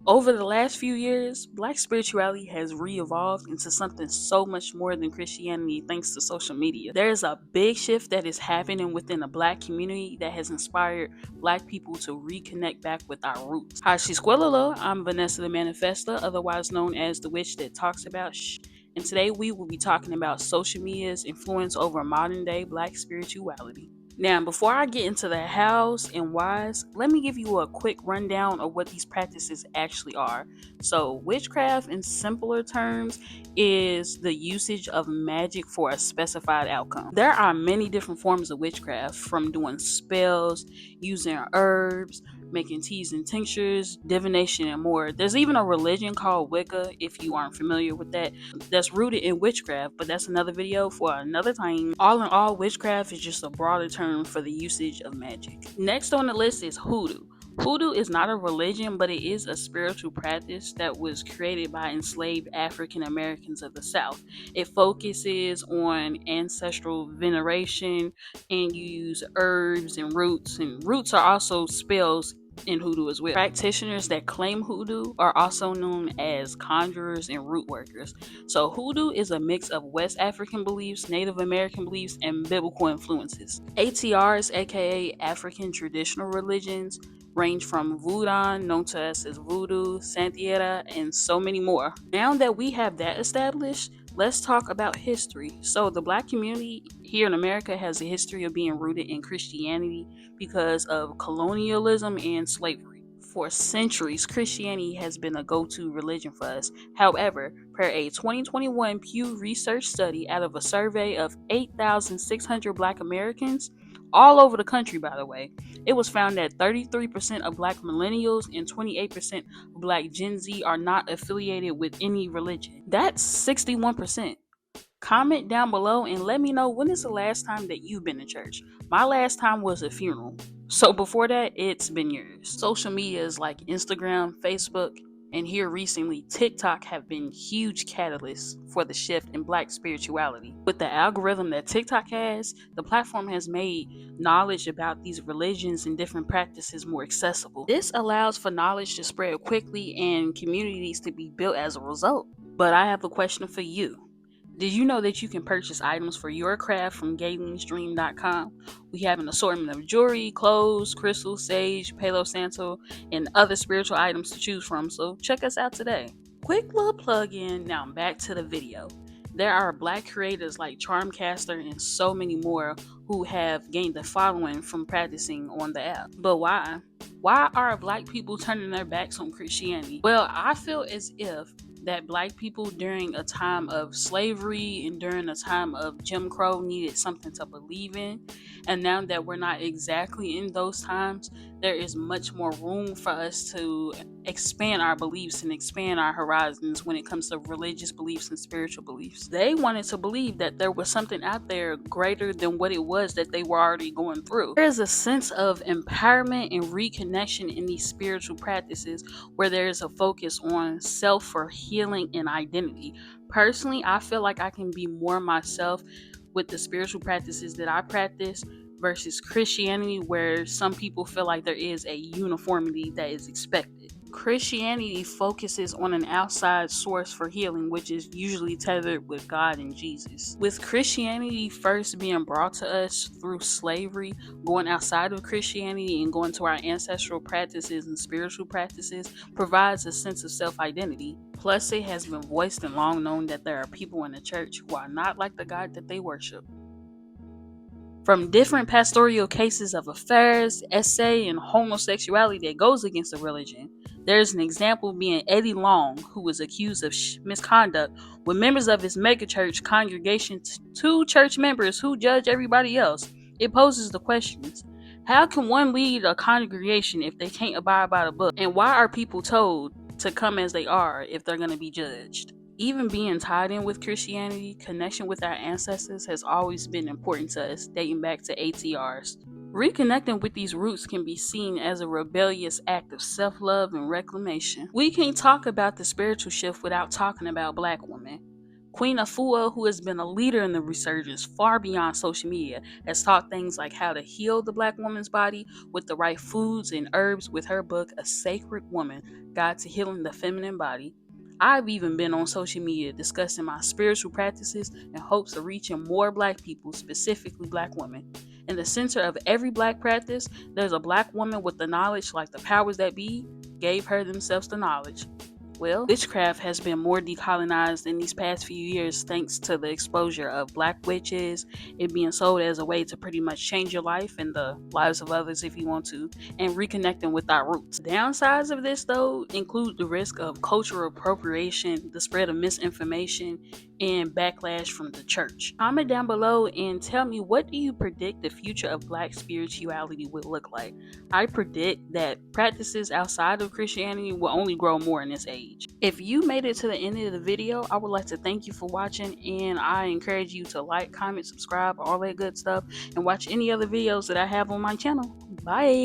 Over the last few years, Black spirituality has re-evolved into something so much more than Christianity thanks to social media. There's a big shift that is happening within the Black community that has inspired Black people to reconnect back with our roots. Hi, Squilolo. I'm Vanessa the Manifesta, otherwise known as the witch that talks about shh. And today we will be talking about social media's influence over modern day Black spirituality. Now, before I get into the hows and whys, let me give you a quick rundown of what these practices actually are. So, witchcraft, in simpler terms, is the usage of magic for a specified outcome. There are many different forms of witchcraft, from doing spells, using herbs, making teas and tinctures, divination, and more. There's even a religion called Wicca, if you aren't familiar with that, that's rooted in witchcraft, but that's another video for another time. All in all, witchcraft is just a broader term for the usage of magic. Next on the list is hoodoo. Hoodoo is not a religion, but it is a spiritual practice that was created by enslaved African Americans of the South. It focuses on ancestral veneration, and you use herbs and roots are also spells in hoodoo as well. Practitioners that claim hoodoo are also known as conjurers and root workers. So hoodoo is a mix of West African beliefs, Native American beliefs, and biblical influences. ATRs, aka African traditional religions, range from Voodoo, known to us as Voodoo, Santeria, and so many more. Now that we have that established, let's talk about history. So the Black community here in America has a history of being rooted in Christianity because of colonialism and slavery. For centuries, Christianity has been a go-to religion for us. However, per a 2021 Pew Research study out of a survey of 8,600 Black Americans, all over the country, by the way, it was found that 33% of Black millennials and 28% of Black Gen Z are not affiliated with any religion. That's 61%. Comment down below and let me know, when is the last time that you've been to church? My last time was a funeral. So before that, it's been years. Social medias like Instagram, Facebook, and here recently, TikTok have been huge catalysts for the shift in Black spirituality. With the algorithm that TikTok has, the platform has made knowledge about these religions and different practices more accessible. This allows for knowledge to spread quickly and communities to be built as a result. But I have a question for you. Did you know that you can purchase items for your craft from GalingStream.com? We have an assortment of jewelry, clothes, crystals, sage, Palo Santo, and other spiritual items to choose from, so check us out today. Quick little plug-in, now back to the video. There are Black creators like Charmcaster and so many more who have gained a following from practicing on the app. But why? Why are Black people turning their backs on Christianity? Well, I feel as if that Black people during a time of slavery and during a time of Jim Crow needed something to believe in. And now that we're not exactly in those times, there is much more room for us to expand our beliefs and expand our horizons when it comes to religious beliefs and spiritual beliefs. They wanted to believe that there was something out there greater than what it was that they were already going through. There is a sense of empowerment and reconnection in these spiritual practices where there is a focus on self for healing and identity. Personally, I feel like I can be more myself with the spiritual practices that I practice versus Christianity, where some people feel like there is a uniformity that is expected. Christianity focuses on an outside source for healing, which is usually tethered with God and Jesus. With Christianity first being brought to us through slavery, going outside of Christianity and going to our ancestral practices and spiritual practices provides a sense of self-identity. Plus, it has been voiced and long known that there are people in the church who are not like the God that they worship. From different pastoral cases of affairs, essay, and homosexuality that goes against the religion, there's an example being Eddie Long, who was accused of misconduct with members of his megachurch congregation to church members who judge everybody else. It poses the questions: how can one lead a congregation if they can't abide by the book? And why are people told to come as they are if they're going to be judged? Even being tied in with Christianity, connection with our ancestors has always been important to us, dating back to ATRs. Reconnecting with these roots can be seen as a rebellious act of self-love and reclamation. We can't talk about the spiritual shift without talking about Black women. Queen Afua, who has been a leader in the resurgence far beyond social media, has taught things like how to heal the black woman's body with the right foods and herbs with her book, A Sacred Woman, Guide to Healing the Feminine Body. I've even been on social media discussing my spiritual practices in hopes of reaching more black people, specifically black women. In the center of every black practice, there's a black woman with the knowledge like the powers that be gave her themselves the knowledge. Well, witchcraft has been more decolonized in these past few years thanks to the exposure of black witches, it being sold as a way to pretty much change your life and the lives of others if you want to, and reconnecting with our roots. Downsides of this, though, include the risk of cultural appropriation, the spread of misinformation, and backlash from the church. Comment down below and tell me, what do you predict the future of black spirituality will look like? I predict that practices outside of Christianity will only grow more in this age. If you made it to the end of the video, I would like to thank you for watching, and I encourage you to like, comment, subscribe, all that good stuff, and watch any other videos that I have on my channel. Bye!